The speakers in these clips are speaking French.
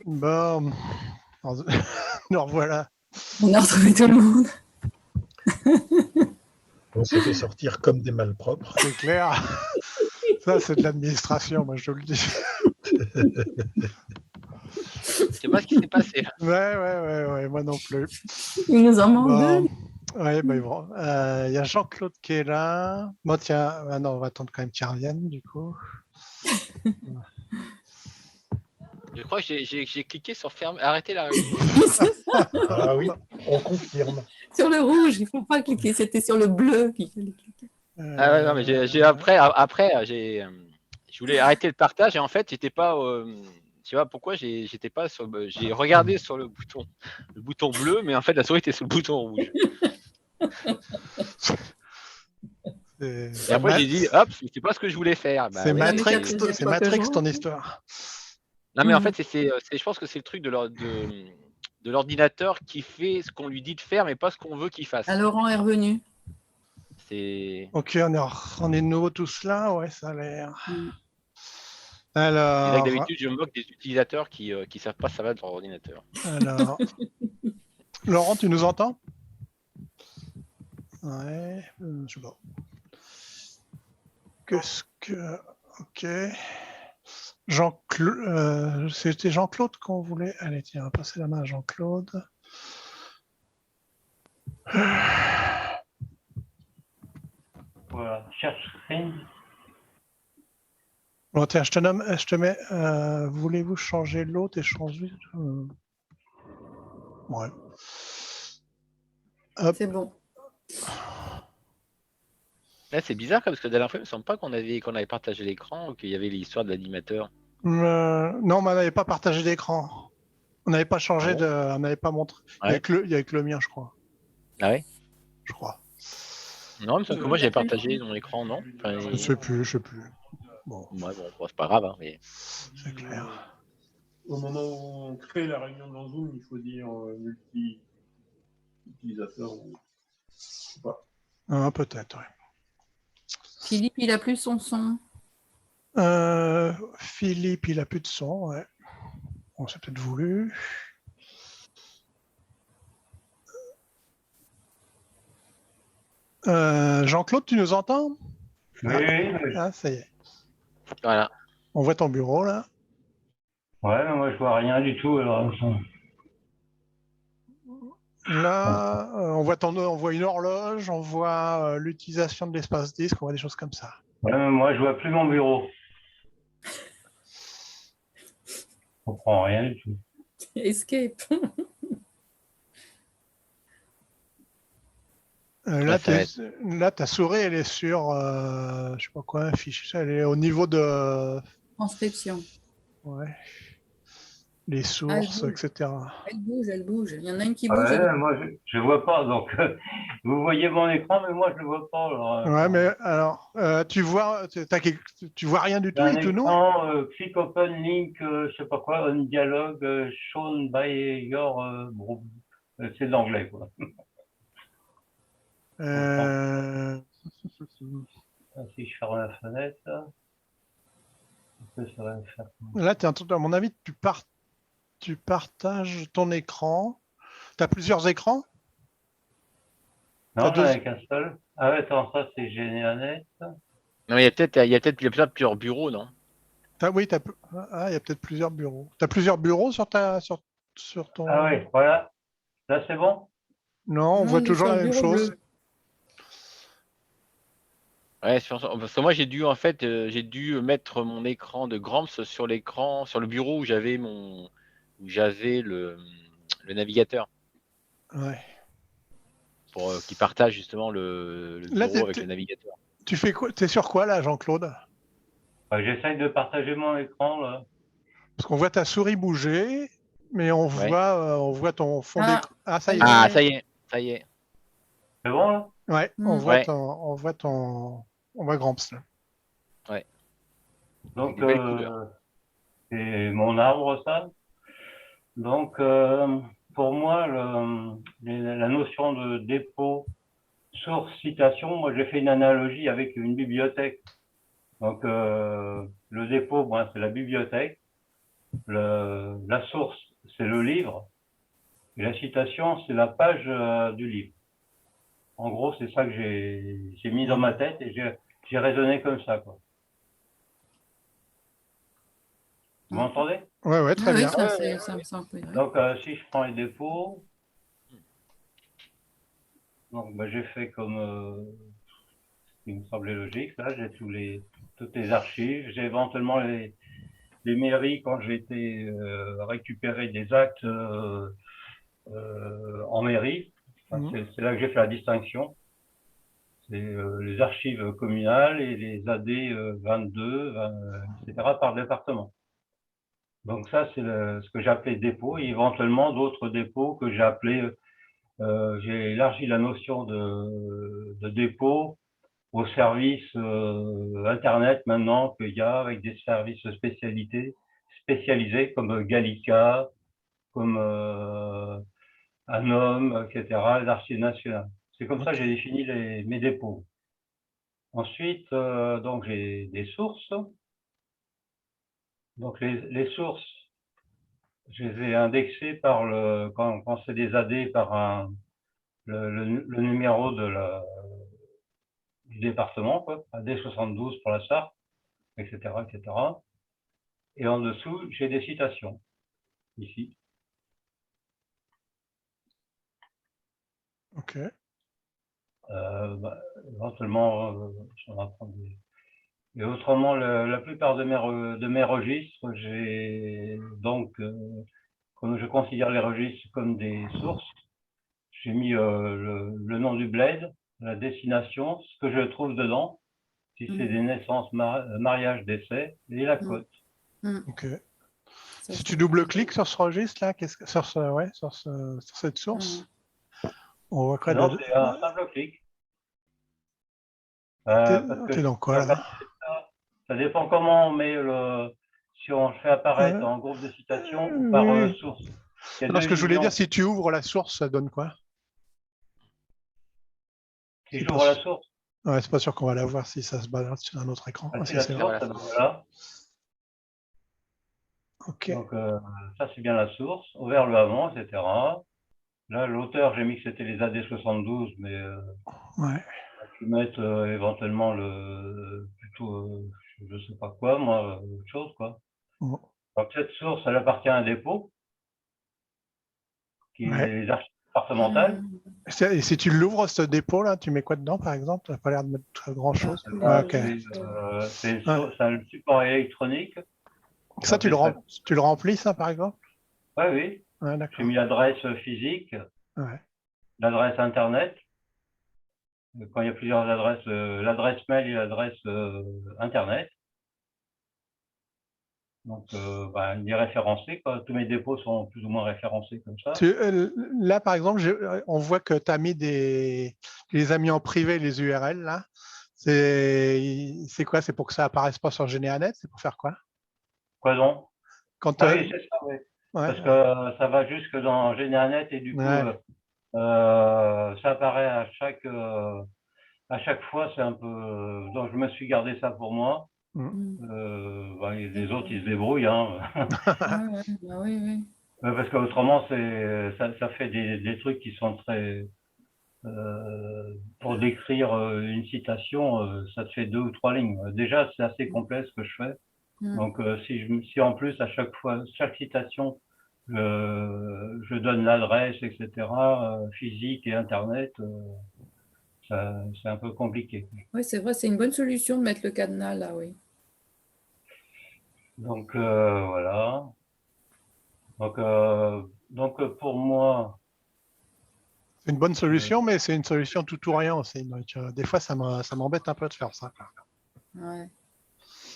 Bon, nous revoilà. On a retrouvé tout le monde. On s'est fait sortir comme des malpropres. C'est clair. Ça, c'est de l'administration, moi, je te le dis. Je sais pas ce qui s'est passé. Ouais, moi non plus. Il nous en manque Bon. deux. Ouais, bon. Il y a Jean-Claude qui est là. Bon, tiens, non, on va attendre quand même qu'il revienne, du coup. Je crois que j'ai cliqué sur fermer, arrêter la réunion. Ah oui, on confirme. Sur le rouge, il ne faut pas cliquer. C'était sur le bleu qu'il fallait cliquer. Ah ouais, non, mais je voulais arrêter le partage et en fait, j'étais pas. Tu vois pourquoi j'étais pas sur. J'ai regardé sur le bouton bleu, mais en fait, la souris était sur le bouton rouge. Et après, j'ai dit, hop, c'est pas ce que je voulais faire. C'est oui, Matrix ton histoire. Non, mais en fait, je pense que c'est le truc de l'ordinateur qui fait ce qu'on lui dit de faire, mais pas ce qu'on veut qu'il fasse. Ah, Laurent est revenu. Ok, on est de nouveau tous là, ouais, ça a l'air. Alors. D'habitude, je me moque des utilisateurs qui savent pas ça va de leur ordinateur. Alors. Laurent, tu nous entends? Ouais, je sais pas. Qu'est-ce que. Ok. Jean-Claude. C'était Jean-Claude qu'on voulait. Allez, tiens, on va passer la main à Jean-Claude. Voilà, chercherai. Bon, tiens, je te mets. Voulez-vous changer l'autre et changer. Ouais. C'est bon. Là, c'est bizarre parce que la dernière fois, il me semble pas qu'on avait partagé l'écran ou qu'il y avait l'histoire de l'animateur. Non, mais on n'avait pas partagé d'écran. On n'avait pas changé on n'avait pas montré. Ouais. Il y a que le mien, je crois. Ah ouais? Je crois. Non, mais que moi j'avais partagé mon écran, non? Je sais plus. Bon. Ouais, bon, c'est pas grave, hein, mais. C'est clair. Au moment où on crée la réunion dans Zoom, il faut dire multi-utilisateur ou je sais pas. Ah, peut-être, oui. Philippe, il a plus son son. Philippe, il a plus de son, ouais. On s'est peut-être voulu. Jean-Claude, tu nous entends? Oui. Ah, ça y est. Voilà. On voit ton bureau, là. Ouais, mais moi, je vois rien du tout. Alors, là, on voit une horloge, on voit l'utilisation de l'espace disque, on voit des choses comme ça. Ouais, mais moi, je vois plus mon bureau. Je comprends rien du tout. Escape. Là, ta souris, elle est sur, je sais pas quoi, un fichier. Elle est au niveau de. Transcription. Ouais. Les sources, etc. Elle bouge. Il y en a une qui bouge. Ouais, moi, je vois pas. Donc, vous voyez mon écran, mais moi, je le vois pas. Alors, ouais, mais alors, tu vois rien du tout, il te nous. Click open link, je sais pas quoi, on dialogue shown by your group. C'est de l'anglais, quoi. Si je ferme la fenêtre, là, à mon avis, tu partages ton écran. Tu as plusieurs écrans? Non, j'en ai qu'un seul. Ah ouais, attends, ça c'est GénéAnet. Non, il y a peut-être plusieurs bureaux, non? Oui, il y a peut-être plusieurs bureaux. Tu as plusieurs bureaux sur ton. Ah oui, voilà. Là, c'est bon? Non, on voit toujours la même chose. Ouais, parce que moi j'ai dû mettre mon écran de Gramps sur le bureau où j'avais le navigateur. Ouais. Pour qu'il partage justement le bureau avec le navigateur. Tu fais quoi? T'es sur quoi là, Jean-Claude? J'essaye de partager mon écran là. Parce qu'on voit ta souris bouger, mais on voit ton fond d'écran. Ah, ça y est. Ah, ça y est. C'est bon là? Ouais, on voit Gramps là. Ouais. Donc c'est mon arbre ça. Donc pour moi la notion de dépôt source citation, moi j'ai fait une analogie avec une bibliothèque. Donc le dépôt, c'est la bibliothèque. la source, c'est le livre, et la citation, c'est la page du livre. En gros, c'est ça que j'ai mis dans ma tête et j'ai raisonné comme ça, quoi. Vous m'entendez? Ouais, très Oui, bien. ça me semble. Oui. Donc, si je prends les dépôts, donc j'ai fait comme il me semblait logique. Là, j'ai toutes les archives. J'ai éventuellement les mairies quand j'ai été récupérer des actes en mairie. Enfin, c'est là que j'ai fait la distinction. C'est les archives communales et les AD 22, etc. par département. Donc ça, c'est ce que j'ai appelé dépôt, et éventuellement d'autres dépôts que j'ai appelés, j'ai élargi la notion de dépôt aux services Internet maintenant qu'il y a, avec des services spécialisés comme Gallica, comme Anom, etc., les archives nationales. C'est comme ça que j'ai défini mes dépôts. Ensuite, donc j'ai des sources. Donc les sources, je les ai indexées par quand c'est des AD par le numéro du département, quoi, AD 72 pour la Sarthe, etc., etc. Et en dessous, j'ai des citations, ici. Ok. Éventuellement, j'en apprends des... Et autrement, la plupart de mes registres, j'ai donc, comme je considère les registres comme des sources, j'ai mis le nom du bled, la destination, ce que je trouve dedans, si c'est des naissances, mariages, décès, et la cote. Ok. Si tu double-cliques sur ce registre-là, sur cette source, on voit quoi? Non, c'est un simple clic. T'es dans quoi, là? Ça dépend comment on met si on fait apparaître en groupe de citations ou par source. Non, ce que je voulais dire, si tu ouvres la source, ça donne quoi? Si j'ouvre la source. Ouais, c'est pas sûr qu'on va la voir si ça se balade sur un autre écran. Si la source, voilà. Ok. Donc, ça, c'est bien la source. Ouvert le avant, etc. Là, l'auteur, j'ai mis que c'était les AD 72, mais je vais mettre éventuellement plutôt, je sais pas quoi, moi, autre chose, quoi. Donc, cette source, elle appartient à un dépôt, qui est les archives départementales. Et si tu l'ouvres, ce dépôt-là, tu mets quoi dedans, par exemple? Tu n'as pas l'air de mettre grand-chose. C'est un support électronique. Ça, tu le remplis, ça, par exemple? Oui. J'ai mis l'adresse physique, l'adresse Internet. Quand il y a plusieurs adresses, l'adresse mail et l'adresse Internet. Donc, il est référencé, quoi. Tous mes dépôts sont plus ou moins référencés comme ça. Là, par exemple, on voit que tu as mis les amis en privé, les URL, là. C'est quoi? C'est pour que ça apparaisse pas sur GeneaNet? C'est pour faire quoi? Quoi donc? Oui, c'est ça, oui. Parce que ça va jusque dans GeneaNet et du coup, ça apparaît à chaque fois, c'est un peu... Donc, je me suis gardé ça pour moi. Les autres, ils se débrouillent. Hein. Oui. Parce qu'autrement, ça fait des trucs qui sont très... pour décrire une citation, ça te fait 2 ou 3 lignes. Déjà, c'est assez complet ce que je fais. Donc, si en plus, à chaque citation, je donne l'adresse, etc., physique et Internet, c'est un peu compliqué. Oui, c'est vrai, c'est une bonne solution de mettre le cadenas là, oui. Donc, voilà. Donc, pour moi... C'est une bonne solution, mais c'est une solution tout ou rien aussi. Donc, des fois, ça m'embête un peu de faire ça. Ouais.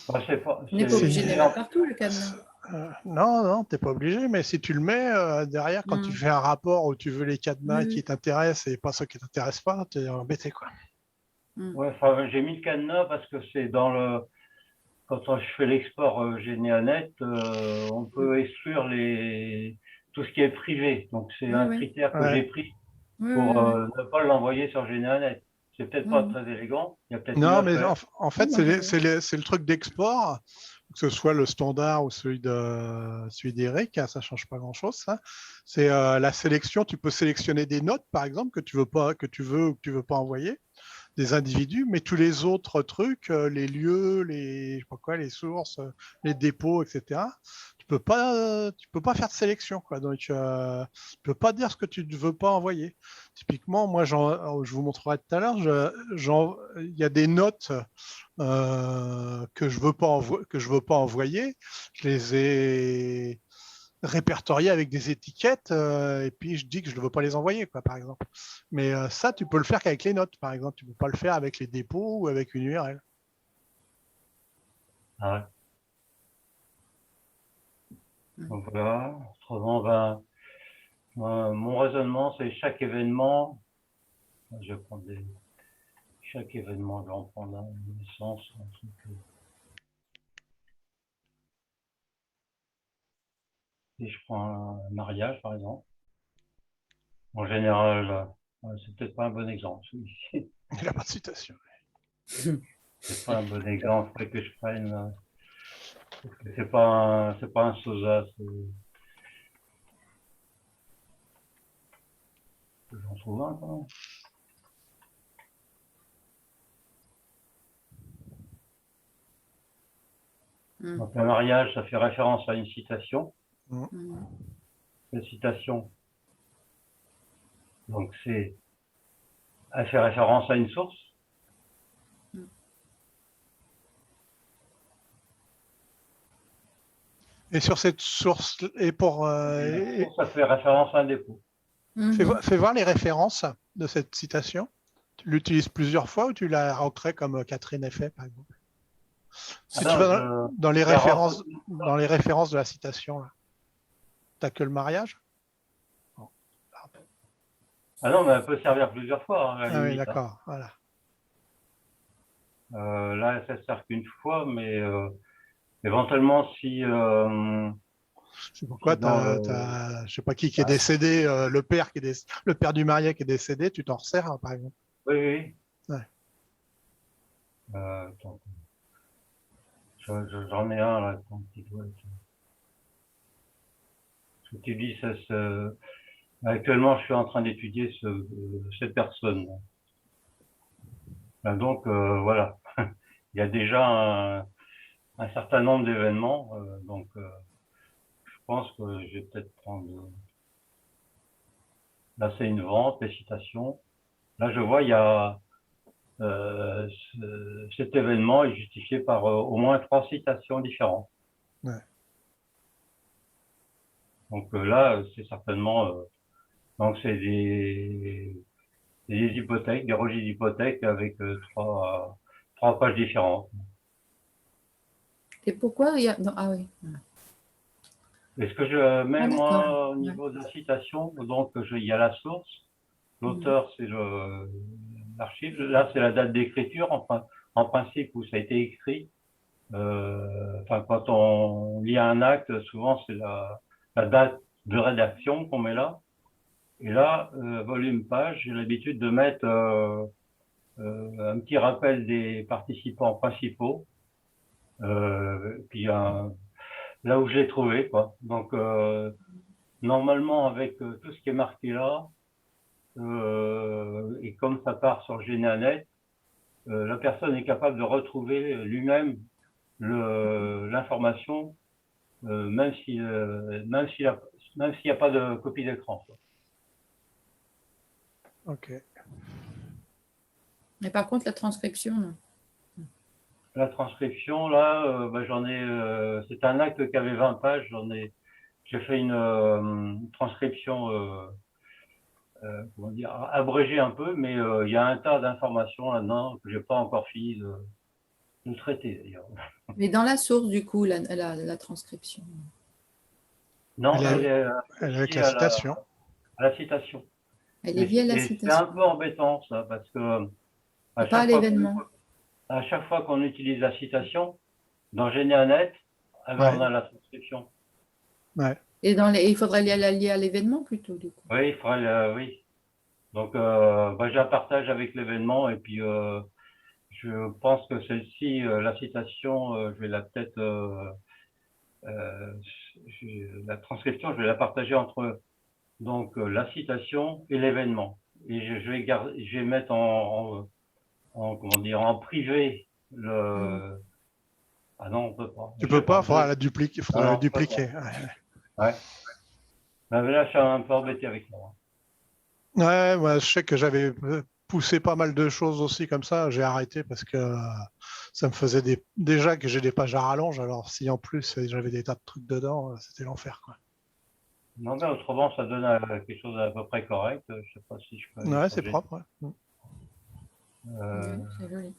On n'est pas obligé de le mettre partout, le cadenas. Non, tu n'es pas obligé, mais si tu le mets derrière, quand tu fais un rapport où tu veux les cadenas qui t'intéressent et pas ceux qui ne t'intéressent pas, tu es embêté, quoi. Ouais, j'ai mis le cadenas parce que c'est quand je fais l'export GeneaNet, on peut exclure tout ce qui est privé. Donc, c'est un critère que j'ai pris pour ne pas l'envoyer sur GeneaNet. C'est peut-être pas très élégant. Il y a peut-être non, mais en fait, c'est le truc d'export. que ce soit le standard ou celui d'Eric, hein, ça ne change pas grand-chose. Ça. C'est la sélection. Tu peux sélectionner des notes, par exemple, que tu veux pas, que tu veux ou que tu veux pas envoyer, des individus, mais tous les autres trucs, les lieux, je sais pas quoi, les sources, les dépôts, etc. Tu peux pas faire de sélection, quoi. Donc, tu peux pas dire ce que tu ne veux pas envoyer. Typiquement, moi, je vous montrerai tout à l'heure, il y a des notes que je veux pas envoyer. Je les ai répertoriées avec des étiquettes et puis je dis que je ne veux pas les envoyer, quoi, par exemple. Mais ça, tu peux le faire qu'avec les notes, par exemple. Tu ne peux pas le faire avec les dépôts ou avec une URL. Ah ouais. Donc voilà. Autrement, ben, mon raisonnement, c'est chaque événement. Je vais prendre chaque événement, je vais en prendre un, une naissance, un truc. Si je prends un mariage, par exemple, en général, c'est peut-être pas un bon exemple, celui-ci. Il n'y a pas de citation. C'est pas un bon exemple, faudrait que je prenne. C'est pas un sosa, j'en trouve un quand même. Donc un mariage, ça fait référence à une citation. La citation, donc elle fait référence à une source. Et sur cette source, et pour. Ça fait référence à un dépôt. Fais voir les références de cette citation. Tu l'utilises plusieurs fois ou tu la recrées comme Catherine a fait, par exemple? Si tu vas dans les références de la citation, tu n'as que le mariage? Ah non, mais elle peut servir plusieurs fois. Hein, ah oui, d'accord. Voilà. Là, ça ne sert qu'une fois, mais éventuellement, si. Je sais pourquoi, je sais pas qui est décédé, le père du marié qui est décédé, tu t'en resserres, hein, par exemple. Oui, oui. Ouais. Attends. J'en ai un là, ton petit doigt. Ce que tu dis, actuellement, je suis en train d'étudier cette personne. Donc, voilà. Il y a déjà un certain nombre d'événements. Donc, je pense que je vais peut-être prendre. Là, c'est une vente, les citations. Là, je vois, il y a cet événement est justifié par au moins 3 citations différentes. Ouais. Donc là, c'est certainement donc c'est des hypothèques, des registres d'hypothèques avec 3 pages différentes. Et pourquoi il y a... Non, ah oui. Est-ce que je mets moi au niveau de la citation, donc il y a la source, l'auteur c'est l'archive, là c'est la date d'écriture, en principe où ça a été écrit. Enfin, quand on lit un acte, souvent c'est la date de rédaction qu'on met là. Et là, volume page, j'ai l'habitude de mettre un petit rappel des participants principaux. Puis là où je l'ai trouvé, quoi. Donc normalement avec tout ce qui est marqué là, et comme ça part sur GénéaNet, la personne est capable de retrouver lui-même l'information, même s'il n'y a pas de copie d'écran. Ok. Mais par contre, la transcription, non. La transcription, là, j'en ai. C'est un acte qui avait 20 pages. J'ai fait une transcription, comment dire, abrégée un peu, mais il y a un tas d'informations là-dedans que j'ai pas encore fini de traiter d'ailleurs. Mais dans la source, du coup, la transcription. Non, elle est avec la citation. À la citation. Elle est liée à la citation. C'est un peu embêtant ça, parce que pas à l'événement. À chaque fois qu'on utilise la citation, dans GénéaNet, alors on a la transcription. Ouais. Et il faudrait la lier à l'événement plutôt, du coup. Oui, il faudrait, oui. Donc, j'ai un partage avec l'événement et puis je je pense que celle-ci, la citation, je vais la peut-être, la transcription, je vais la partager entre donc la citation et l'événement. Et je vais mettre comment dire, en privé le. Ah non, on peut pas. Tu peux pas, il faudra la dupliquer. Non, dupliquer. Ouais. Mais là, je suis un peu embêté avec ça. Ouais, moi, je sais que j'avais poussé pas mal de choses aussi comme ça. J'ai arrêté parce que ça me faisait déjà que j'ai des pages à rallonge. Alors, si en plus j'avais des tas de trucs dedans, c'était l'enfer, quoi. Non, mais autrement, ça donne quelque chose d'à peu près correct. Je sais pas si je peux. Ouais, c'est propre. Ouais. Ouais, c'est joli.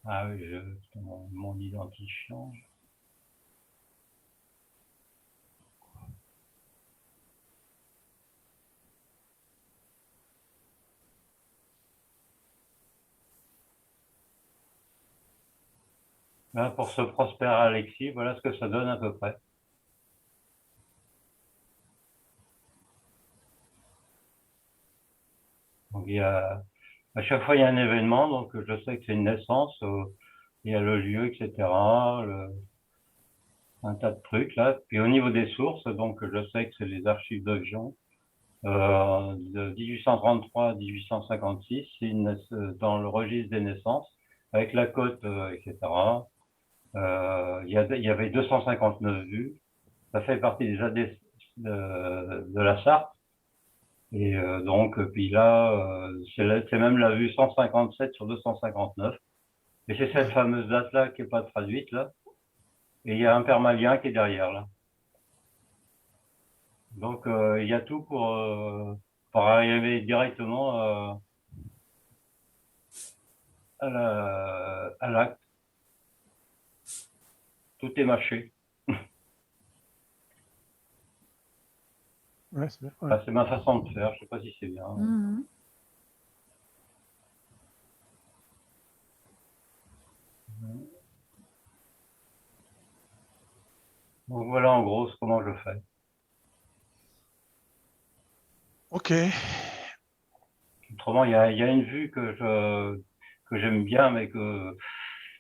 Ah oui, mon identifiant. Là, pour ce Prosper Alexis, voilà ce que ça donne à peu près. Donc, à chaque fois, il y a un événement, donc je sais que c'est une naissance, il y a le lieu, etc., un tas de trucs là. Puis au niveau des sources, donc je sais que c'est les archives de Gion, de 1833 à 1856, dans le registre des naissances, avec la cote, etc. Il y avait 259 vues. Ça fait partie déjà de la Sarthe. Et donc, puis là, c'est même la vue 157 sur 259. Et c'est cette fameuse date-là qui n'est pas traduite, là. Et il y a un permalien qui est derrière, là. Donc, il y a tout pour arriver directement à l'acte. Tout est mâché. Ouais, c'est bien. Ouais. Enfin, c'est ma façon de faire, je sais pas si c'est bien. Mhm. Donc voilà en gros comment je fais. Ok. Autrement, il y a une vue que j'aime bien, mais que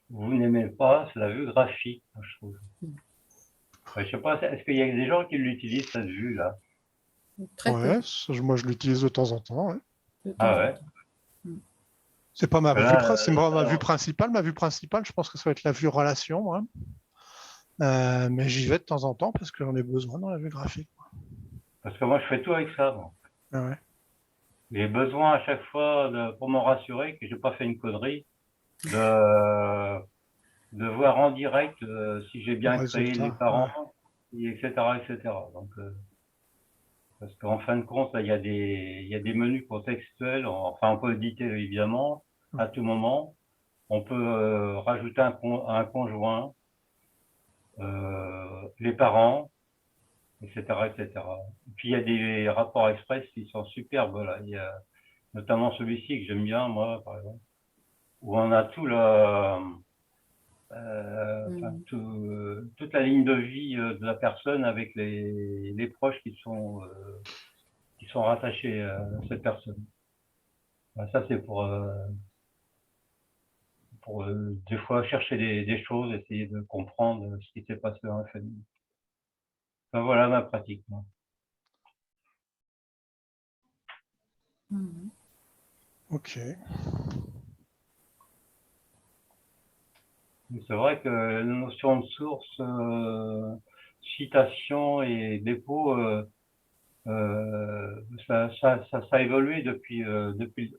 vous n'aimez pas, c'est la vue graphique, je trouve. Je sais pas, est-ce qu'il y a des gens qui l'utilisent, cette vue-là? Très Ouais, peu. moi je l'utilise de temps en temps. Ouais. De temps Ah en ouais? temps. C'est pas ma Là, vue, c'est pas ma vue alors, principale. Ma vue principale, je pense que ça va être la vue relation. Hein. Mais j'y vais de temps en temps parce que j'en ai besoin dans la vue graphique. parce que moi, je fais tout avec ça. Moi. Ah ouais. J'ai besoin à chaque fois, pour me rassurer que j'ai pas fait une connerie, de voir en direct si j'ai bien créé Résultat, les parents, etc., etc. Donc, parce qu'en fin de compte, là, il y a des menus contextuels. Enfin, on peut éditer évidemment à tout moment. On peut rajouter un conjoint, les parents, etc., etc. Et puis il y a des rapports express qui sont superbes. Là. Il y a notamment celui-ci que j'aime bien, moi, par exemple, où on a toute la ligne de vie de la personne avec les proches qui sont rattachés à cette personne. Ben, ça, c'est pour des fois chercher des choses, essayer de comprendre ce qui s'est passé dans la famille. Enfin, voilà ma pratique. Moi. Mhm. Ok. C'est vrai que la notion de source, citation et dépôt, ça a évolué depuis.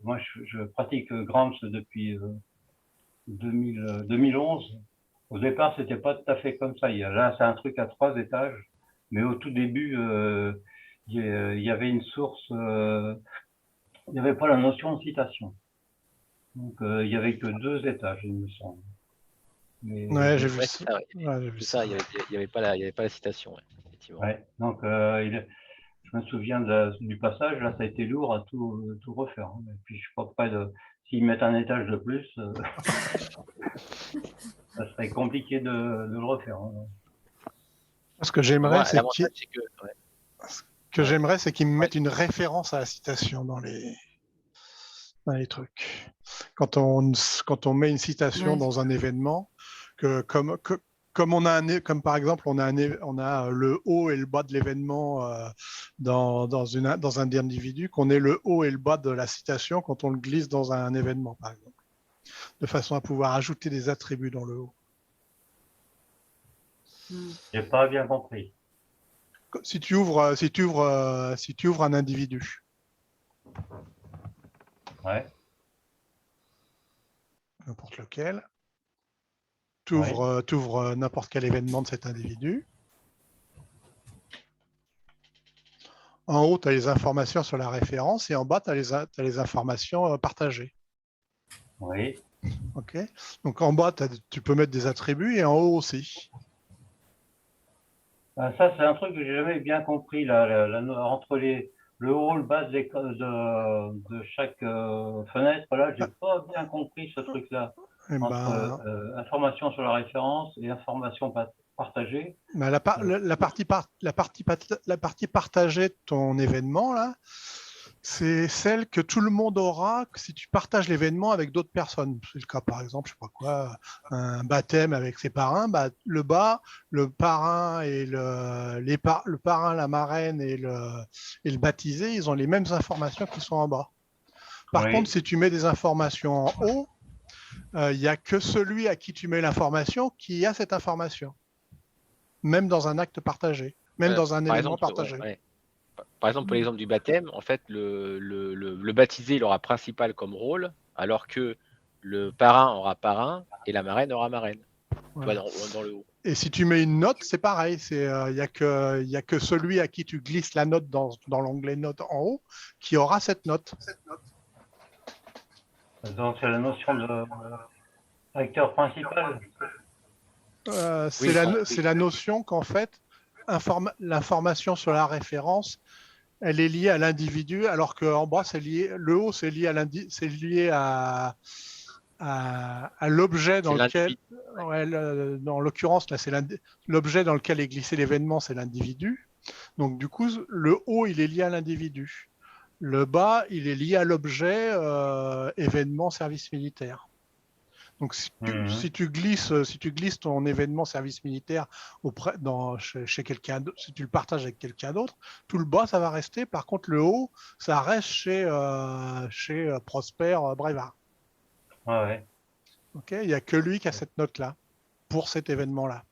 Moi, je pratique Gramsci depuis 2011. Au départ, c'était pas tout à fait comme ça. Là, c'est un truc à 3 étages, mais au tout début, il y avait une source. Il n'y avait pas la notion de citation. Donc, il y avait que 2 étages, il me semble. Mais, Ouais, j'ai vu Ouais, ça. c'est ça, ouais. Ouais, j'ai vu C'est ça. ça, il y avait pas la citation, ouais, effectivement. ouais. Donc, je me souviens du passage, là, ça a été lourd à tout refaire. Hein. Et puis, je suis pas prêt s'ils mettent un étage de plus, ça serait compliqué de le refaire. Hein. Ce que j'aimerais, Moi, c'est l'avantage, c'est que. Ouais. que Ouais. j'aimerais, c'est qu'ils me mettent une référence à la citation dans les trucs. Quand on met une citation Ouais. dans un événement, comme comme par exemple, on a le haut et le bas de l'événement dans un individu, qu'on ait le haut et le bas de la citation quand on le glisse dans un événement, par exemple, de façon à pouvoir ajouter des attributs dans le haut. J'ai pas bien compris. Si tu ouvres un individu, Ouais. n'importe lequel, tu Ouais. ouvres n'importe quel événement de cet individu. En haut, tu as les informations sur la référence et en bas, tu as les informations partagées. Oui. Ok. Donc en bas, tu peux mettre des attributs et en haut aussi. Ah, ça, c'est un truc que j'ai jamais bien compris, là, entre le haut, le bas de chaque fenêtre, là, j'ai pas bien compris ce truc-là. Eh Entre ben, information sur la référence et information partagée. ben, la partie partagée de ton événement, là, c'est celle que tout le monde aura si tu partages l'événement avec d'autres personnes. C'est le cas, par exemple, je sais pas quoi, un baptême avec ses parrains, bah, le parrain et le parrain, la marraine et le baptisé, ils ont les mêmes informations qui sont en bas. Par contre, Oui. si tu mets des informations en haut, il n'y a que celui à qui tu mets l'information qui a cette information, même dans un acte partagé, même dans un Par événement exemple, partagé. ouais. Par exemple, pour l'exemple du baptême, en fait, le baptisé, il aura principal comme rôle, alors que le parrain aura parrain et la marraine aura marraine. Voilà. Tu vois, dans le haut. Et si tu mets une note, c'est pareil. Il n'y a que celui à qui tu glisses la note dans l'onglet note en haut qui aura cette note. Donc, c'est la notion de acteur principal. C'est Oui, la notion qu'en fait, l'information sur la référence, elle est liée à l'individu, alors qu'en bas, le haut, c'est lié à l'objet dans c'est lequel, l'individu. ouais, dans l'occurrence, là, c'est l'objet dans lequel est glissé l'événement, c'est l'individu. Donc, du coup, le haut, il est lié à l'individu. Le bas, il est lié à l'objet événement service militaire. Donc, si tu glisses ton événement service militaire chez quelqu'un d'autre, si tu le partages avec quelqu'un d'autre, tout le bas, ça va rester. Par contre, le haut, ça reste chez Prosper Brevard. Ouais. Okay, il n'y a que lui qui a cette note-là pour cet événement-là.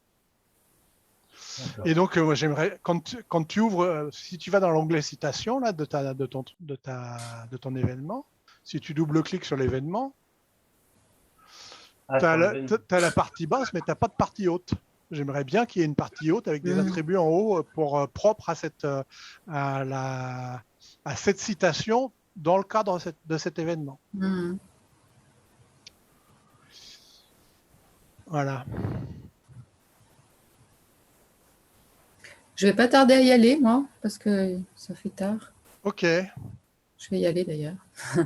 D'accord. Et donc, j'aimerais, quand tu ouvres, si tu vas dans l'onglet citation là, de ton événement, si tu double-cliques sur l'événement, Ah, tu as, sur l'événement. la partie basse, mais tu n'as pas de partie haute. J'aimerais bien qu'il y ait une partie haute avec des attributs en haut propres à cette citation dans le cadre de cet événement. Voilà. Je vais pas tarder à y aller, moi, parce que ça fait tard. Ok. Je vais y aller d'ailleurs. Je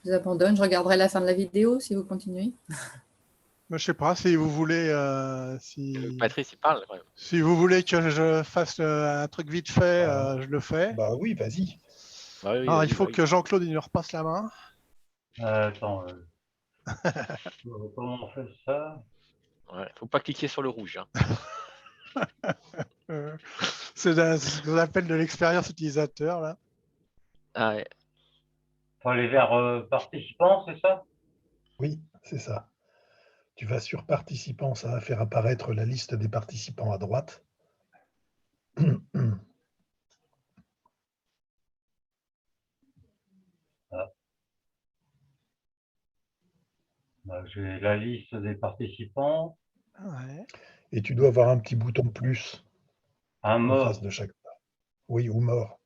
vous abandonne. Je regarderai la fin de la vidéo si vous continuez. Je sais pas si vous voulez, Patrice, il parle. Ouais. si vous voulez que je fasse un truc vite fait, je le fais. Bah oui, vas-y. Bah oui, Alors, il faut vas-y. que Jean-Claude il nous repasse la main. Attends. Comment on fait ça? Ouais, faut pas cliquer sur le rouge. Hein. C'est ce qu'on appelle de l'expérience utilisateur là. Ah, ouais. Faut aller vers participants, c'est ça? Oui, c'est ça. Tu vas sur participants, ça va faire apparaître la liste des participants à droite. Bah, j'ai la liste des participants. Ouais. Et tu dois avoir un petit bouton plus Un en mot. face de chaque. Oui, ou mort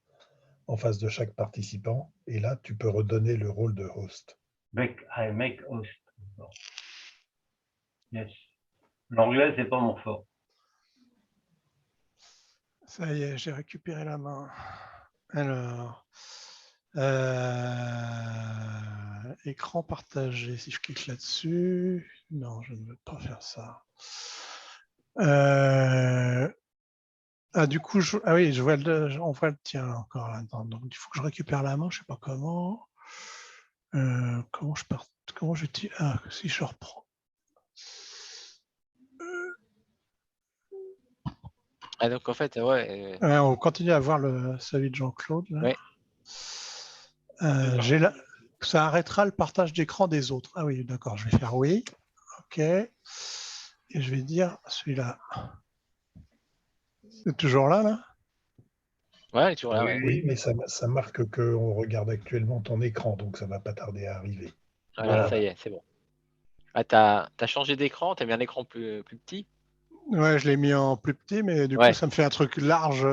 en face de chaque participant. Et là, tu peux redonner le rôle de host. Make host. Yes. L'anglais, c'est pas mon fort. Ça y est, j'ai récupéré la main. Alors, écran partagé. Si je clique là-dessus, non, je ne veux pas faire ça. Ah, du coup, ah oui, on voit le tien là, encore. Attends, donc, il faut que je récupère la main, je sais pas comment. Comment je tire. Ah, si je reprends. Ah, donc en fait, ouais. On continue à voir celui de Jean-Claude. Ouais. Ça arrêtera le partage d'écran des autres. Ah oui, d'accord, je vais faire oui. OK. Et je vais dire celui-là. C'est toujours là? Ouais, elle est toujours là, ouais. Oui, mais ça marque qu'on regarde actuellement ton écran, donc ça va pas tarder à arriver. Voilà, ça y est, c'est bon. Ah, t'as changé d'écran, t'as mis un écran plus petit? Ouais, je l'ai mis en plus petit, mais du coup, Ouais. ça me fait un truc large,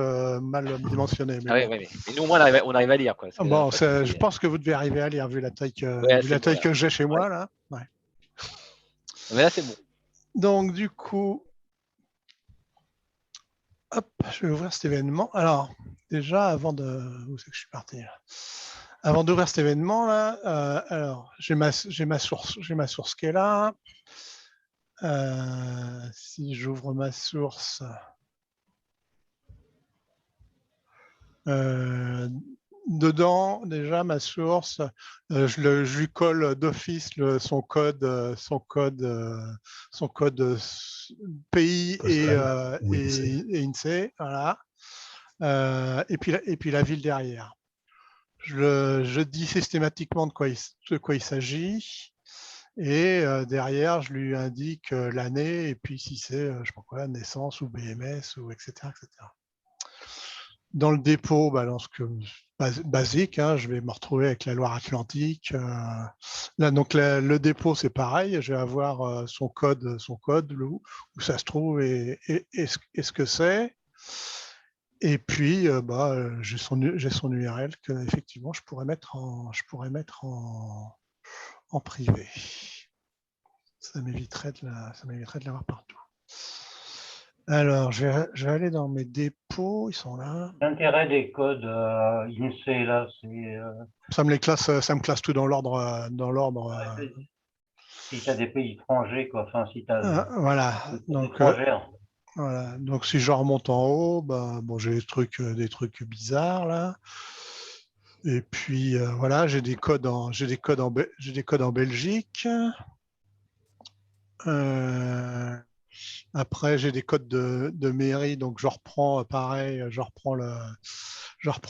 mal dimensionné. Mais Ah ouais, bon. ouais, mais nous, au moins, on arrive à lire, quoi. Parce que la Bon, dernière fois, je pense que vous devez arriver à lire vu la taille Ouais, c'est bon, là. que j'ai chez Ouais. moi là. Ouais. Mais là, c'est bon. Donc du coup, hop, je vais ouvrir cet événement. Alors, déjà, avant de... Où c'est que je suis parti là? Avant d'ouvrir cet événement là, alors j'ai ma source qui est là. Si j'ouvre ma source, dedans, déjà ma source, je lui colle d'office son code pays Postal ou et INSEE, voilà. Et puis la ville derrière. Je dis systématiquement de quoi il s'agit. Et derrière, je lui indique l'année et puis si c'est, je sais pas quoi, naissance ou BMS ou etc. Dans le dépôt, dans ce que basique, hein, je vais me retrouver avec la Loire-Atlantique. Là, donc le dépôt, c'est pareil. Je vais avoir son code, où ça se trouve et ce que c'est. Et puis, j'ai son URL que effectivement je pourrais mettre en privé. Ça m'éviterait de l'avoir partout. Alors, je vais aller dans mes dépôts, ils sont là. L'intérêt des codes INSEE, là, c'est... Ça me classe tout dans l'ordre. Si tu as des pays étrangers, quoi. Enfin, si tu as Voilà. des Donc, étrangères. voilà. Donc, si je remonte en haut, j'ai des trucs bizarres là. Et puis voilà, j'ai des codes en Belgique. Après, j'ai des codes de mairie, donc je reprends pareil, je reprends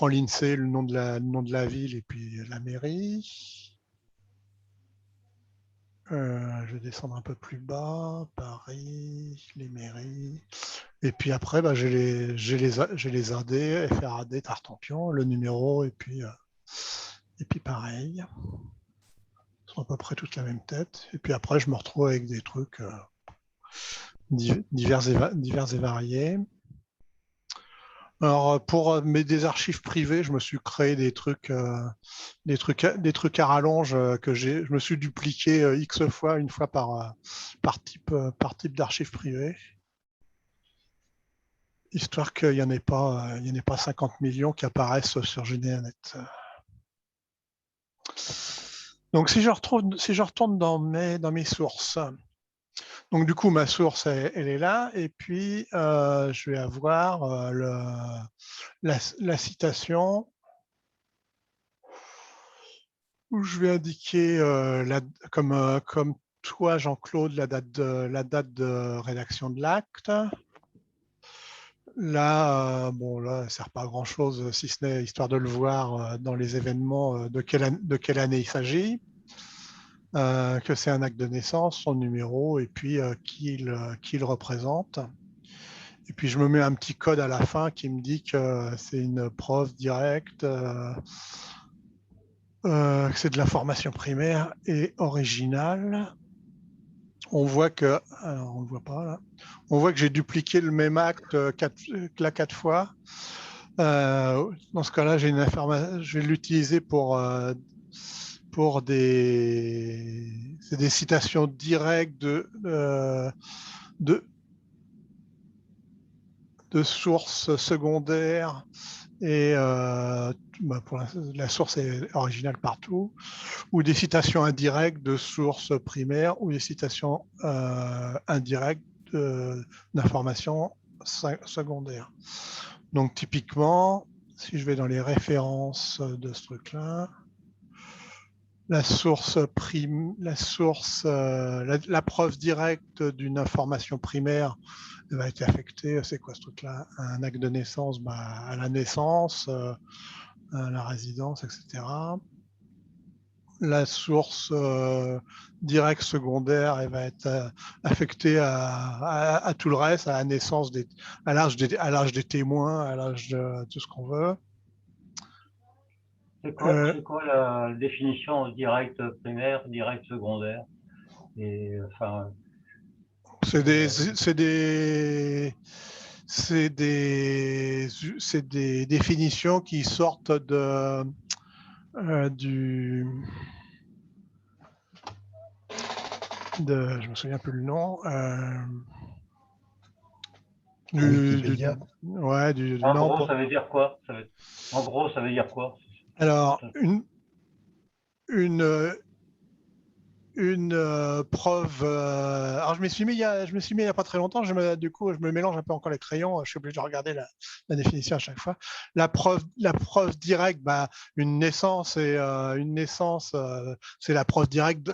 l'INSEE, le nom de la ville et puis la mairie. Je vais descendre un peu plus bas, Paris, les mairies. Et puis après, j'ai les AD, FRAD, Tartampion, le numéro, et puis pareil. Ils sont à peu près toutes la même tête. Et puis après, je me retrouve avec des trucs divers et variés. Alors, pour des archives privées, je me suis créé des trucs à rallonge que je me suis dupliqué X fois, une fois par type d'archives privées. Histoire qu'il n'y en ait pas 50 millions qui apparaissent sur GDNet. Donc, si je retourne dans mes sources, donc du coup, ma source, elle est là, et puis je vais avoir la citation où je vais indiquer comme toi, Jean-Claude, la date de rédaction de l'acte. Là, là, ça ne sert pas à grand-chose, si ce n'est histoire de le voir dans les événements de quelle année il s'agit, que c'est un acte de naissance, son numéro, et puis qui il représente. Et puis, je me mets un petit code à la fin qui me dit que c'est une preuve directe, que c'est de l'information primaire et originale. On voit que, alors on ne voit pas là, on voit que j'ai dupliqué le même acte 4 fois. Dans ce cas-là, je vais l'utiliser pour des citations directes de sources secondaires et pour la source est originale partout, ou des citations indirectes de sources primaires ou des citations indirectes d'informations secondaire. Donc typiquement, si je vais dans les références de ce truc-là, la preuve directe d'une information primaire va être affectée, c'est quoi ce truc-là? Un acte de naissance, à la naissance, à la résidence, etc. La source directe secondaire, elle va être affectée à tout le reste, à la naissance, à l'âge des témoins, à l'âge de tout ce qu'on veut. C'est quoi la définition direct primaire, direct secondaire? Et enfin, c'est des définitions qui sortent je me souviens plus le nom. Wikipédia. en gros, ça veut dire quoi? En gros, ça veut dire quoi? Alors, une preuve. Alors, je me suis mis il y a pas très longtemps. Du coup, je me mélange un peu encore les crayons. Je suis obligé de regarder la définition à chaque fois. La preuve directe, une naissance c'est la preuve directe.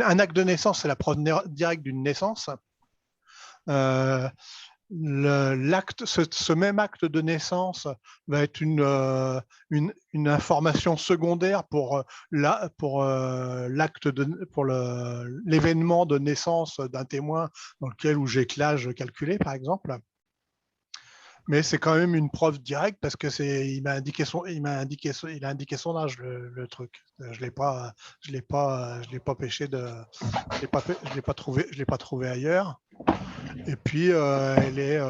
Un acte de naissance, c'est la preuve directe d'une naissance. Ce même acte de naissance va être une information secondaire pour l'événement de naissance d'un témoin dans lequel où j'ai que l'âge calculé, par exemple. Mais c'est quand même une preuve directe parce que il a indiqué son âge, le truc. Je l'ai pas pêché je l'ai pas trouvé ailleurs. Et puis elle est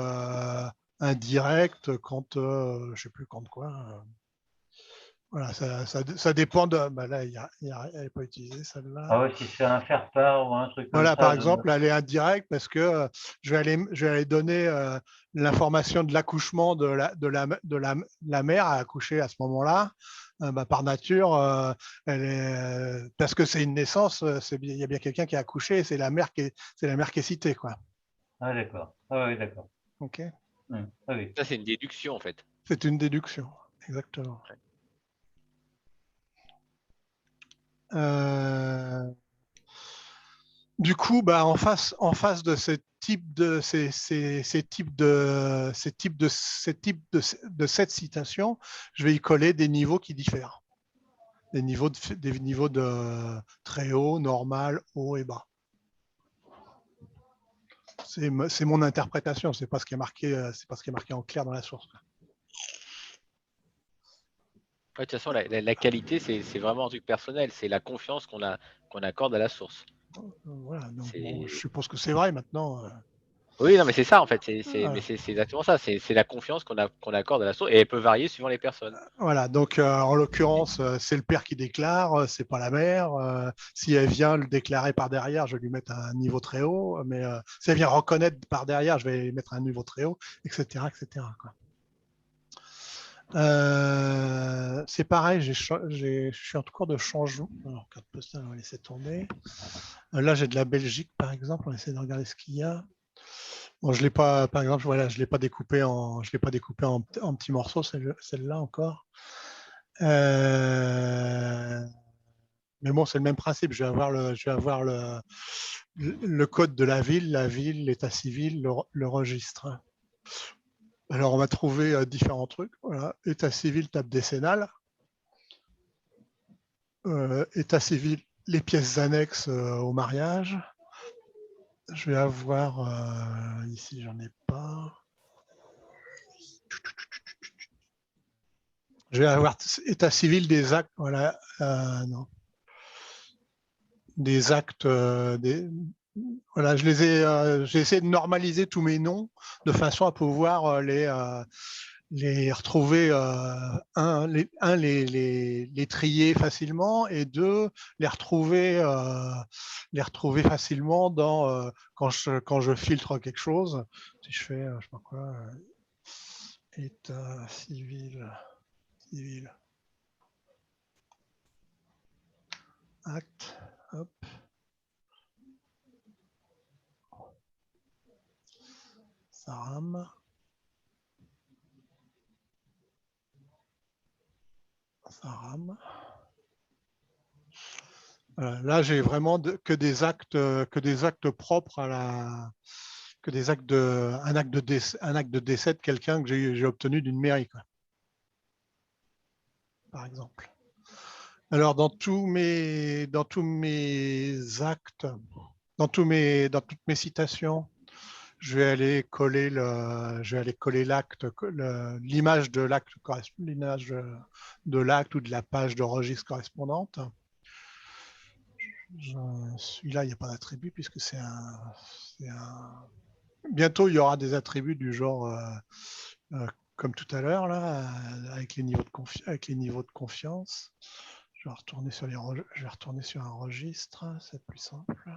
indirecte quand je sais plus quand quoi. Voilà, ça dépend de. Là, elle n'est pas utilisée celle-là. Ah ouais, si c'est un faire-part ou un truc comme Voilà, ça. par exemple, elle est indirecte parce que je vais aller donner l'information de l'accouchement de la mère à accoucher à ce moment-là. Par nature, parce que c'est une naissance, il y a bien quelqu'un qui a accouché, c'est la mère qui est citée, quoi. Ah d'accord. Ah oui, d'accord. Ok. Ah oui. Ça, c'est une déduction, en fait. C'est une déduction, exactement. Du coup, en face de ces types de cette citation, je vais y coller des niveaux qui diffèrent, des niveaux de très haut, normal, haut et bas. C'est mon interprétation, c'est pas ce qui est marqué en clair dans la source. De toute façon, la qualité, c'est vraiment un truc personnel. C'est la confiance qu'on accorde à la source. Voilà, donc je suppose que c'est vrai maintenant. Oui, non, mais c'est ça en fait. C'est Voilà. exactement ça. C'est la confiance qu'on accorde à la source et elle peut varier suivant les personnes. Voilà, donc en l'occurrence, c'est le père qui déclare, c'est pas la mère. Si elle vient le déclarer par derrière, je vais lui mettre un niveau très haut. Mais si elle vient reconnaître par derrière, je vais lui mettre un niveau très haut, etc., etc. Quoi. C'est pareil, je suis en cours de changement. Alors, carte postale, on va laisser tomber. Là, j'ai de la Belgique, par exemple. On va essayer de regarder ce qu'il y a. Bon, je l'ai pas, par exemple, voilà, je l'ai pas découpé en petits morceaux, celle-là encore. Mais bon, c'est le même principe. Je vais avoir le code de la ville, l'état civil, le registre. Alors, on va trouver différents trucs. Voilà. État civil, table décennale. État civil, les pièces annexes au mariage. Je vais avoir ici, j'en ai pas. Je vais avoir état civil des actes. Voilà, non. Des actes. Voilà, j'ai essayé de normaliser tous mes noms de façon à pouvoir les retrouver, les trier facilement, et deux, les retrouver facilement quand je filtre quelque chose. Si je fais, je sais pas quoi, état civil, acte, hop. Ça rame. Ça rame. Là, j'ai vraiment que des actes propres à la, que des actes de, un acte de décès de quelqu'un que j'ai obtenu d'une mairie, quoi, par exemple. Alors, dans tous mes actes, dans toutes mes citations, je vais aller coller l'acte, l'image de l'acte l'image de l'acte ou de la page de registre correspondante. Celui-là, il n'y a pas d'attribut puisque c'est un. Bientôt, il y aura des attributs du genre, comme tout à l'heure, là, avec les niveaux de confiance. Je vais retourner sur un registre, c'est plus simple.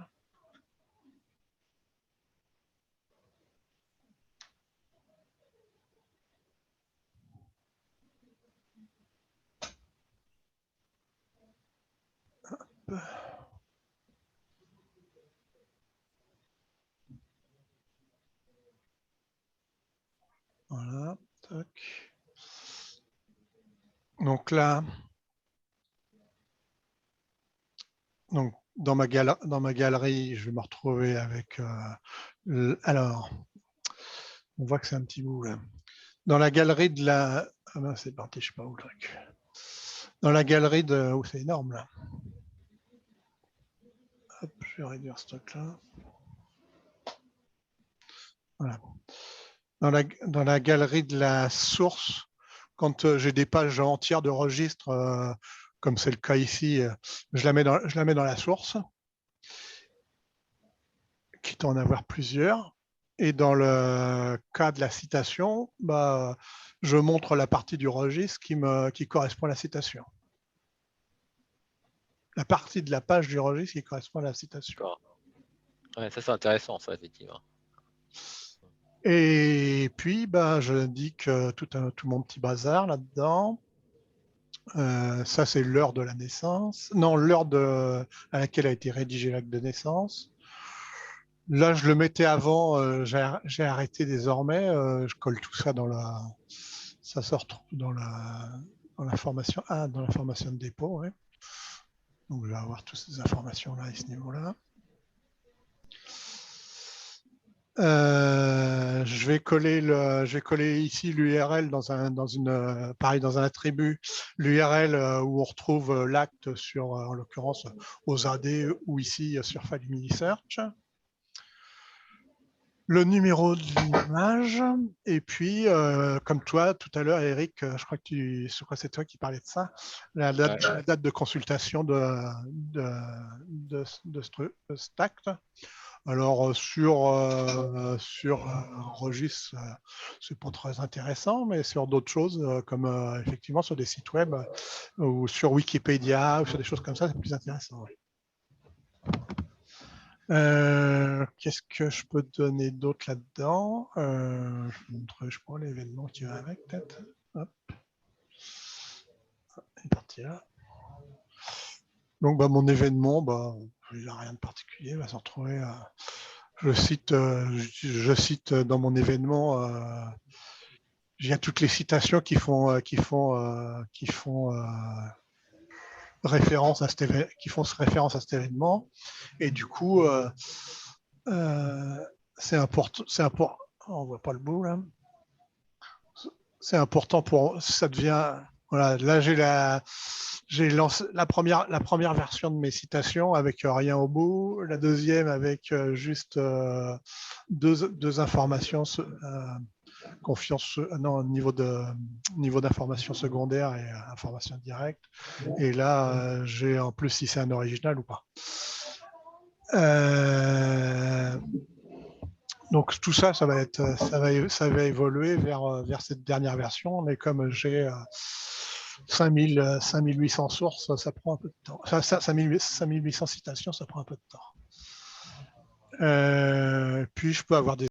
Hop. Voilà, tac. Donc là, dans ma galerie, je vais me retrouver avec. Alors, on voit que c'est un petit bout là. Dans la galerie de la. Ah ben c'est parti, je sais pas où le truc. Dans la galerie de. Oh, c'est énorme là. Hop, je vais réduire ce truc là. Voilà. Dans la galerie de la source, quand j'ai des pages entières de registres, comme c'est le cas ici, je la mets dans la source, quitte à en avoir plusieurs. Et dans le cas de la citation, bah, je montre la partie du registre qui correspond à la citation. La partie de la page du registre qui correspond à la citation. Ouais, ça c'est intéressant, ça, effectivement. Et puis, bah, j'indique tout mon petit bazar là-dedans. Ça, c'est l'heure de la naissance. Non, l'heure à laquelle a été rédigé l'acte de naissance. Là, je le mettais avant. J'ai arrêté désormais. Je colle tout ça dans la. Ça se retrouve dans la formation. Ah, dans la formation de dépôt. Ouais. Donc, je vais avoir toutes ces informations-là à ce niveau-là. Je vais coller ici l'URL dans un attribut, l'URL où on retrouve l'acte sur, en l'occurrence, aux AD ou ici sur Family Search. Le numéro de l'image, et puis, comme toi, tout à l'heure, Eric, je crois que c'est toi qui parlais de ça, la date de consultation de cet acte. Alors, sur un registre, c'est pas très intéressant, mais sur d'autres choses, comme effectivement sur des sites web ou sur Wikipédia ou sur des choses comme ça, c'est plus intéressant. Oui. Qu'est-ce que je peux te donner d'autre là-dedans? Je vous montrerai, je crois, l'événement qui va avec, peut-être. Hop. Il est parti là. Donc, bah, mon événement, bah, il n'a rien de particulier, il va se retrouver. Je cite dans mon événement, j'ai toutes les citations qui font référence à cet événement, et du coup, c'est important. On voit pas le bout là. C'est important pour ça devient. Voilà, là j'ai lancé la première version de mes citations avec rien au bout, la deuxième avec juste deux informations, niveau d'information secondaire et information directe. Et là, j'ai en plus si c'est un original ou pas. Donc tout ça, ça va évoluer vers cette dernière version, mais comme j'ai 5800 sources, ça prend un peu de temps. 5800 citations, ça prend un peu de temps. Puis je peux avoir des